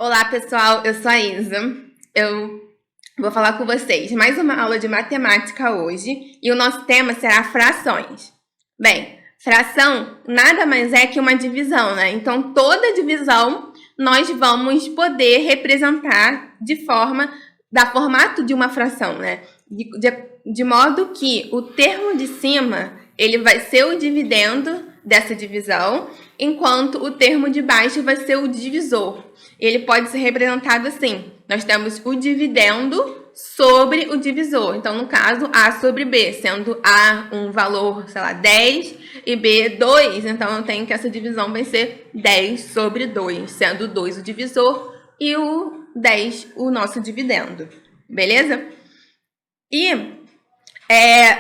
Olá, pessoal, eu sou a Isa. Eu vou falar com vocês mais uma aula de matemática hoje e o nosso tema será frações. Bem, fração nada mais é que uma divisão, né? Então, toda divisão nós vamos poder representar da formato de uma fração, né? De modo que o termo de cima ele vai ser o dividendo dessa divisão, enquanto o termo de baixo vai ser o divisor. Ele pode ser representado assim. Nós temos o dividendo sobre o divisor. Então, no caso, A sobre B, sendo A um valor, sei lá, 10 e B 2. Então, eu tenho que essa divisão vai ser 10 sobre 2, sendo 2 o divisor e o 10 o nosso dividendo. Beleza? E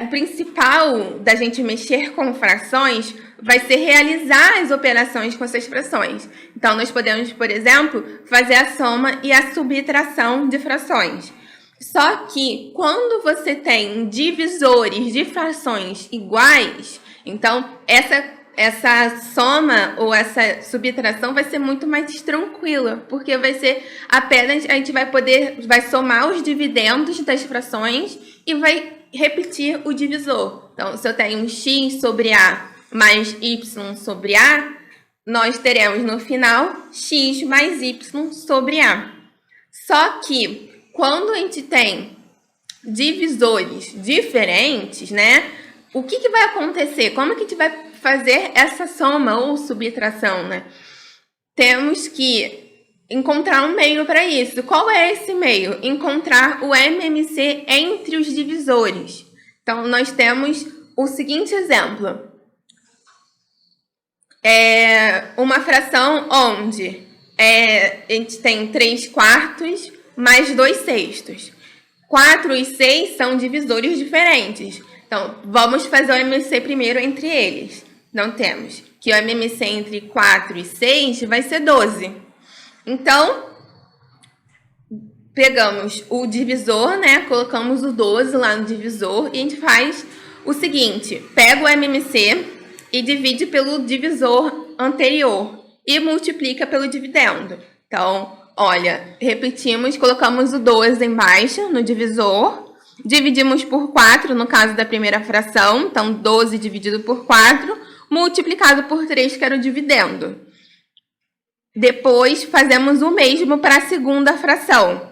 o principal da gente mexer com frações vai ser realizar as operações com essas frações. Então, nós podemos, por exemplo, fazer a soma e a subtração de frações. Só que, quando você tem divisores de frações iguais, então, essa soma ou essa subtração vai ser muito mais tranquila, porque vai ser apenas, a gente vai somar os dividendos das frações e vai repetir o divisor. Então, se eu tenho um x sobre A mais y sobre A, nós teremos no final x mais y sobre A. Só que, quando a gente tem divisores diferentes, né? O que vai acontecer? Como que a gente vai fazer essa soma ou subtração, né? Temos que encontrar um meio para isso. Qual é esse meio? Encontrar o MMC entre os divisores. Então, nós temos o seguinte exemplo. Uma fração onde a gente tem 3/4 mais 2/6. 4 e 6 são divisores diferentes. Então, vamos fazer o MMC primeiro entre eles. Então, temos que o MMC entre 4 e 6 vai ser 12. Então, pegamos o divisor, né? Colocamos o 12 lá no divisor e a gente faz o seguinte. Pega o MMC e divide pelo divisor anterior e multiplica pelo dividendo. Então, olha, repetimos, colocamos o 12 embaixo no divisor, dividimos por 4 no caso da primeira fração, então 12 dividido por 4, multiplicado por 3, que era o dividendo. Depois, fazemos o mesmo para a segunda fração.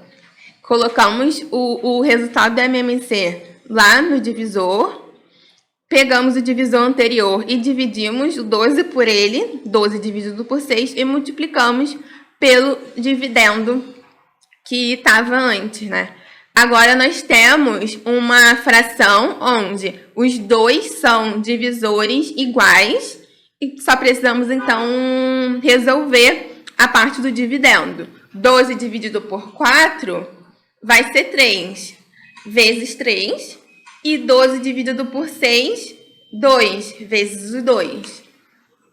Colocamos o resultado do MMC lá no divisor, pegamos o divisor anterior e dividimos o 12 por ele, 12 dividido por 6, e multiplicamos pelo dividendo que estava antes, né? Agora, nós temos uma fração onde os dois são divisores iguais e só precisamos, então, resolver a parte do dividendo. 12 dividido por 4 vai ser 3 vezes 3 e 12 dividido por 6, 2 vezes o 2.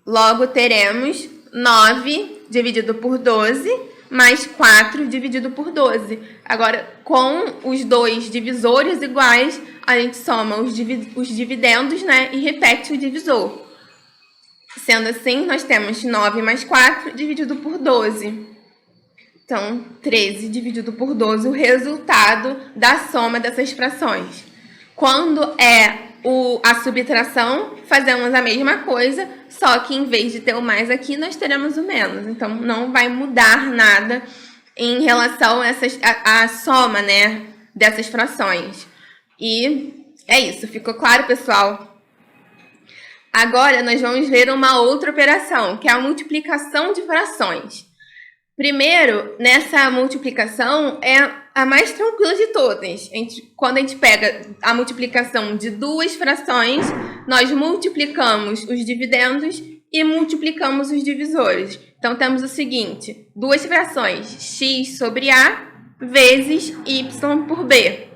Logo, teremos 9 dividido por 12 mais 4 dividido por 12. Agora, com os dois divisores iguais, a gente soma os dividendos, né, e repete o divisor. Sendo assim, nós temos 9 mais 4 dividido por 12. Então, 13 dividido por 12, o resultado da soma dessas frações. Quando a subtração, fazemos a mesma coisa, só que em vez de ter o mais aqui, nós teremos o menos. Então, não vai mudar nada em relação a soma, né, dessas frações. E é isso. Ficou claro, pessoal? Agora, nós vamos ver uma outra operação, que é a multiplicação de frações. Primeiro, nessa multiplicação, é a mais tranquila de todas. Quando a gente pega a multiplicação de duas frações, nós multiplicamos os dividendos e multiplicamos os divisores. Então, temos o seguinte, duas frações, x sobre A vezes y por B.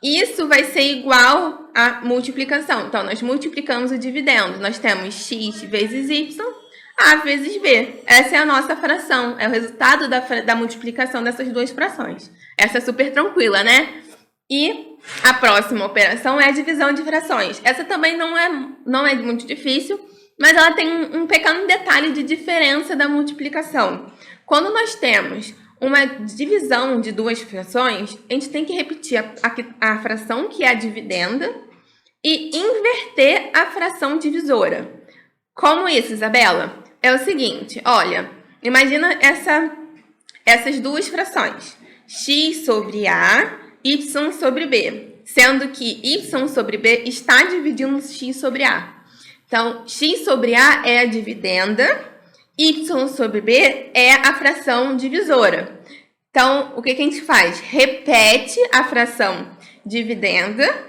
Isso vai ser igual à multiplicação. Então, nós multiplicamos o dividendo. Nós temos x vezes y, A vezes B. Essa é a nossa fração. É o resultado da multiplicação dessas duas frações. Essa é super tranquila, né? E a próxima operação é a divisão de frações. Essa também não é muito difícil, mas ela tem um pequeno detalhe de diferença da multiplicação. Quando nós temos uma divisão de duas frações, a gente tem que repetir a fração que é a dividenda e inverter a fração divisora. Como isso, Isabela? É o seguinte, olha, imagina essas duas frações, x sobre a, y sobre b, sendo que y sobre b está dividindo x sobre a. Então, x sobre a é a dividenda, y sobre b é a fração divisora. Então, o que a gente faz? Repete a fração dividenda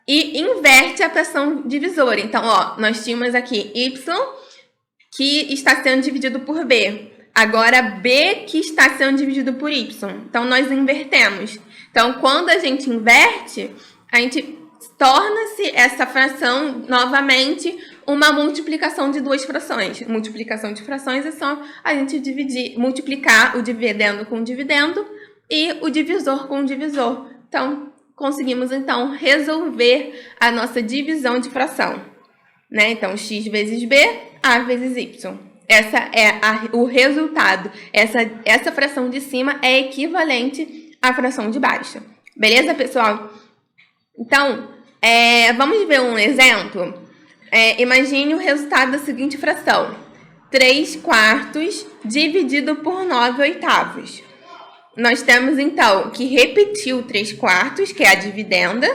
e inverte a fração divisora. Então, ó, nós tínhamos aqui y que está sendo dividido por b. Agora, b que está sendo dividido por y. Então, nós invertemos. Então, quando a gente inverte, a gente torna-se essa fração novamente uma multiplicação de duas frações. Multiplicação de frações é só a gente multiplicar o dividendo com o dividendo e o divisor com o divisor. Então, conseguimos, então, resolver a nossa divisão de fração, né? Então, x vezes b, a vezes y. Essa é o resultado. Essa fração de cima é equivalente à fração de baixo. Beleza, pessoal? Então, vamos ver um exemplo? Imagine o resultado da seguinte fração. 3/4 dividido por 9/8. Nós temos, então, que repetir o 3/4, que é a dividenda,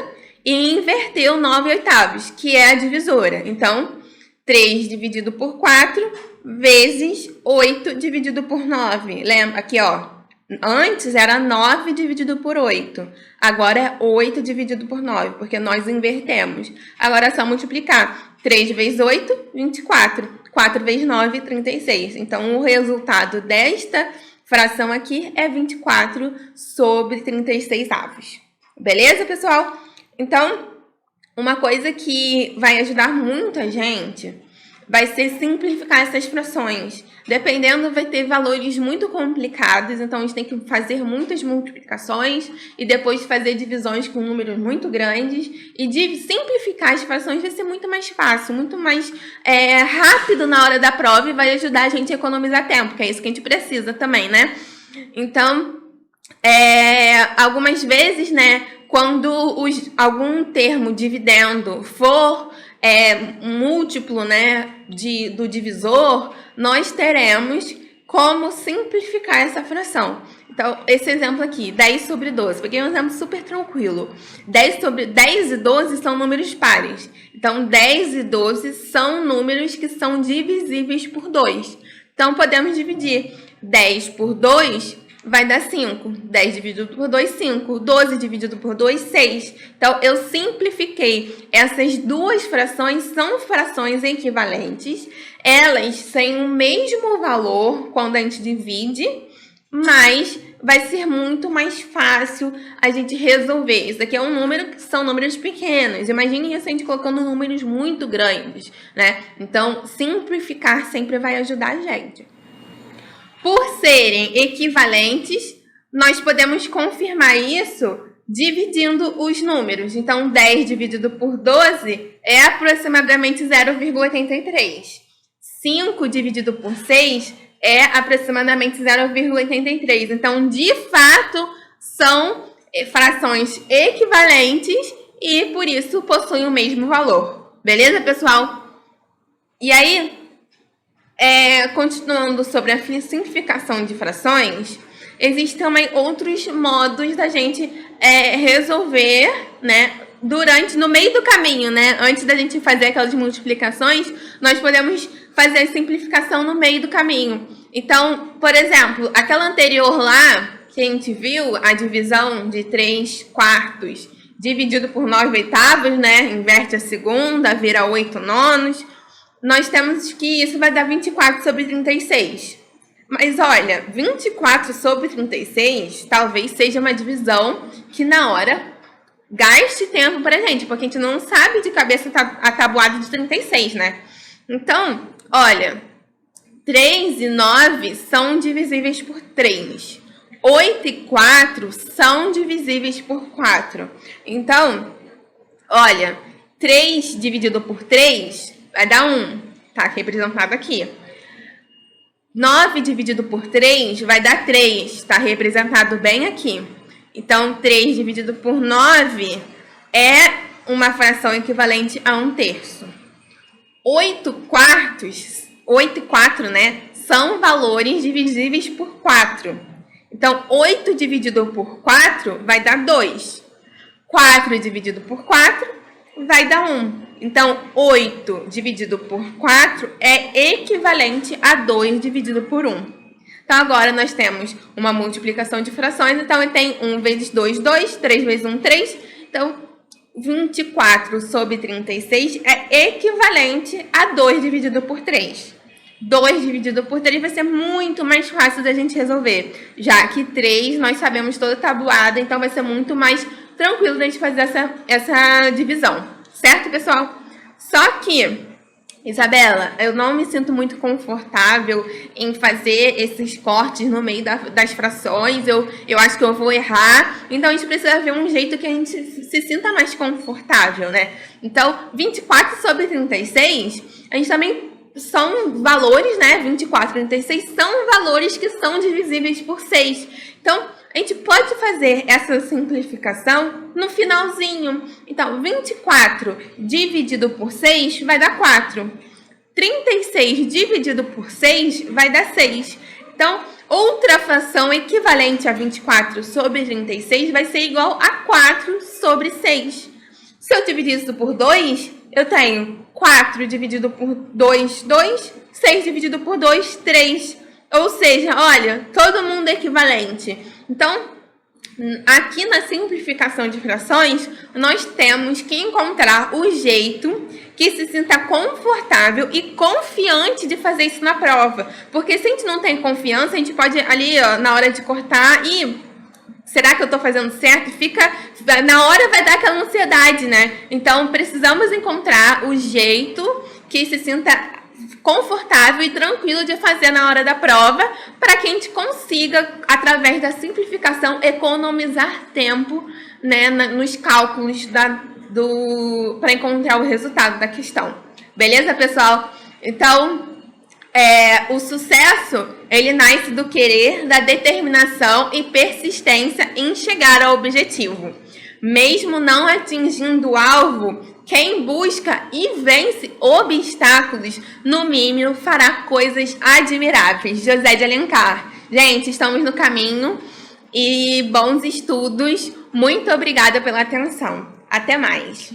e inverter o 9/8, que é a divisora. Então, 3 dividido por 4 vezes 8 dividido por 9. Lembra? Aqui, ó. Antes era 9 dividido por 8. Agora é 8 dividido por 9, porque nós invertemos. Agora é só multiplicar. 3 vezes 8, 24. 4 vezes 9, 36. Então, o resultado desta fração aqui é 24 sobre 36 avos. Beleza, pessoal? Então, uma coisa que vai ajudar muito a gente vai ser simplificar essas frações. Dependendo, vai ter valores muito complicados, então a gente tem que fazer muitas multiplicações e depois fazer divisões com números muito grandes. E de simplificar as frações vai ser muito mais fácil, muito mais rápido na hora da prova e vai ajudar a gente a economizar tempo, que é isso que a gente precisa também, né? Então, algumas vezes, né, quando algum termo dividendo for múltiplo, né, do divisor, nós teremos como simplificar essa fração. Então, esse exemplo aqui, 10 sobre 12, peguei um exemplo super tranquilo. 10 e 12 são números pares. Então, 10 e 12 são números que são divisíveis por 2. Então, podemos dividir 10 por 2, vai dar 5. 10 dividido por 2, 5. 12 dividido por 2, 6. Então, eu simplifiquei. Essas duas frações são frações equivalentes. Elas têm o mesmo valor quando a gente divide, mas vai ser muito mais fácil a gente resolver. Isso aqui é um número que são números pequenos. Imagine isso a gente colocando números muito grandes, né? Então, simplificar sempre vai ajudar a gente. Por serem equivalentes, nós podemos confirmar isso dividindo os números. Então, 10 dividido por 12 é aproximadamente 0,83. 5 dividido por 6 é aproximadamente 0,83. Então, de fato, são frações equivalentes e, por isso, possuem o mesmo valor. Beleza, pessoal? E aí, continuando sobre a simplificação de frações, existem também outros modos da gente resolver, né, no meio do caminho, né, antes da gente fazer aquelas multiplicações, nós podemos fazer a simplificação no meio do caminho. Então, por exemplo, aquela anterior lá, que a gente viu, a divisão de 3/4 dividido por 9/8, né, inverte a segunda, vira 8/9, nós temos que isso vai dar 24 sobre 36. Mas olha, 24 sobre 36 talvez seja uma divisão que na hora gaste tempo pra gente, porque a gente não sabe de cabeça a tabuada de 36, né? Então, olha, 3 e 9 são divisíveis por 3. 8 e 4 são divisíveis por 4. Então, olha, 3 dividido por 3 vai dar 1. Tá representado aqui. 9 dividido por 3 vai dar 3, está representado bem aqui. Então, 3 dividido por 9 é uma fração equivalente a 1/3. 8 quartos, 8 e 4, né, são valores divisíveis por 4. Então, 8 dividido por 4 vai dar 2. 4 dividido por 4 vai dar 1. Então, 8 dividido por 4 é equivalente a 2 dividido por 1. Então, agora nós temos uma multiplicação de frações. Então, eu tenho 1 vezes 2, 2. 3 vezes 1, 3. Então, 24 sobre 36 é equivalente a 2 dividido por 3. 2 dividido por 3 vai ser muito mais fácil da gente resolver, já que 3 nós sabemos toda tabuada, então vai ser muito mais tranquilo da gente fazer essa divisão. Certo, pessoal? Só que, Isabela, eu não me sinto muito confortável em fazer esses cortes no meio das frações. Eu acho que eu vou errar. Então, a gente precisa ver um jeito que a gente se sinta mais confortável, né? Então, 24 sobre 36, a gente também são valores, né? 24 e 36 são valores que são divisíveis por 6. Então, a gente pode fazer essa simplificação no finalzinho. Então, 24 dividido por 6 vai dar 4. 36 dividido por 6 vai dar 6. Então, outra fração equivalente a 24 sobre 36 vai ser igual a 4 sobre 6. Se eu dividir isso por 2, eu tenho 4 dividido por 2, 2. 6 dividido por 2, 3. Ou seja, olha, todo mundo é equivalente. Então, aqui na simplificação de frações, nós temos que encontrar o jeito que se sinta confortável e confiante de fazer isso na prova. Porque se a gente não tem confiança, a gente pode ali, ó, na hora de cortar e... será que eu estou fazendo certo? Na hora vai dar aquela ansiedade, né? Então, precisamos encontrar o jeito que se sinta confortável e tranquilo de fazer na hora da prova, para que a gente consiga, através da simplificação, economizar tempo, né, nos cálculos para encontrar o resultado da questão. Beleza, pessoal? Então, o sucesso, ele nasce do querer, da determinação e persistência em chegar ao objetivo. Mesmo não atingindo o alvo, quem busca e vence obstáculos, no mínimo, fará coisas admiráveis. José de Alencar. Gente, estamos no caminho e bons estudos. Muito obrigada pela atenção. Até mais.